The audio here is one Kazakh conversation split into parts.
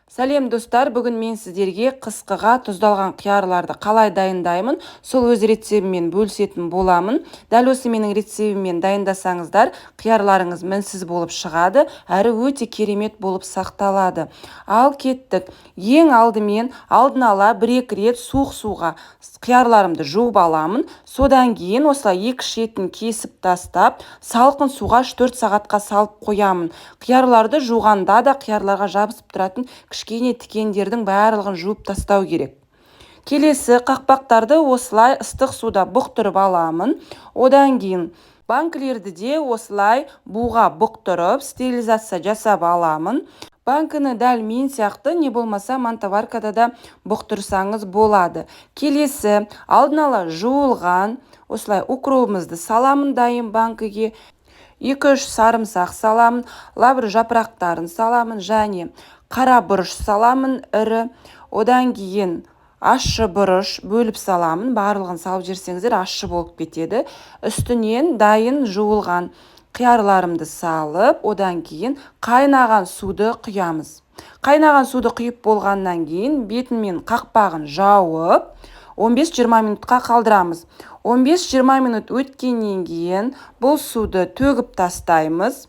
Сәлем достар, бүгін мен сіздерге қысқыға тұздалған қиярларды қалай дайындаймын, сол өз рецебіммен бөлісетін боламын. Дәл осы менің рецебіммен дайындасаңыздар, қиярларыңыз мінсіз болып шығады, әрі өте керемет болып сақталады. Ал кеттік. Ең алдымен алдын ала 1-2 рет суық суға қиярларымды жуып аламын. Содан кейін осылай екі шетін кесіп тастап, салқын суға 4 сағатқа салып қоямын. Қиярларды жуғанда да қиярларға жабысып тұратын кішкене тікендердің барлығын жуып тастау керек. Келесі қақпақтарды осылай ыстық суда бұқтырып аламын. Одан кейін банкілерді де осылай буға бұқтырып, стерилизация жасап аламын. Банкіні дәл мен сияқты, не болмаса мантоваркада да бұқтырсаңыз болады. Келесі алдын ала жуылған осылай укробымызды саламын дайын банкіге. 2-3 сарымсақ саламын, лавр жапырақтарын саламын және қара бұрыш саламын ірі. Одан кейін ащы бұрыш бөліп саламын. Барлығын салып жерсеңіздер ащы болып кетеді. Үстінен дайын жуылған қиярларымды салып, одан кейін қайнаған суды құямыз. Қайнаған суды құйып болғаннан кейін бетін мен қақпағын жауып 15-20 минутқа қалдырамыз. 15-20 минут өткеннен кейін бұл суды төгіп тастаймыз.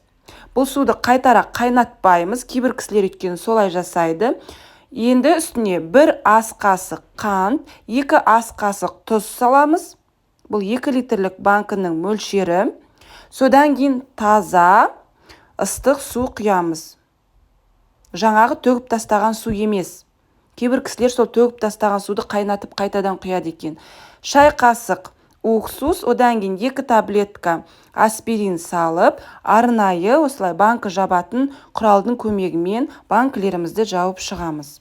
Бұл суды қайтара қайнатпаймыз. Кейбір кісілер өйткені солай жасайды. Енді үстіне 1 ас қасық қант, 2 ас қасық тұз саламыз. Бұл 2 литрлік банкінің мөлшері. Содан кейін таза ыстық су құямыз. Жаңағы төгіп тастаған су емес. Кейбір кісілер сол төгіп тастаған суды қайнатып қайтадан құяды екен. Шай қасық уксус, одан кейін 2 таблетка аспирин салып, арнайы осылай банкі жабатын құралдың көмегімен банкілерімізді жауып шығамыз.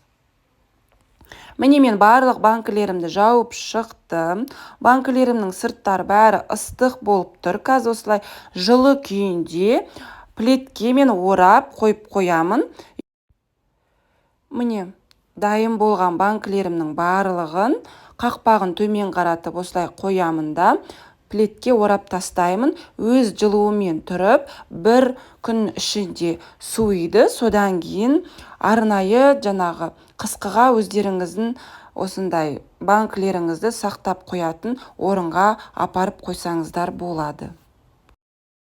Міне мен барлық банкілерімді жауып шықтым. Банкілерімнің сырттары бәрі ыстық болып тұр. Қазір осылай жылы күйінде плетке мен орап қойып қоямын. Міне дайын болған банкілерімнің барлығын қақпағын төмен қаратып осылай қоямын да плетке орап тастаймын. Өз жылуымен тұрып, 1 күн ішінде суиды. Содан кейін арнайы жаңағы қысқыға өздеріңіздің осындай банкілеріңізді сақтап қоятын орынға апарып қойсаңыздар болады.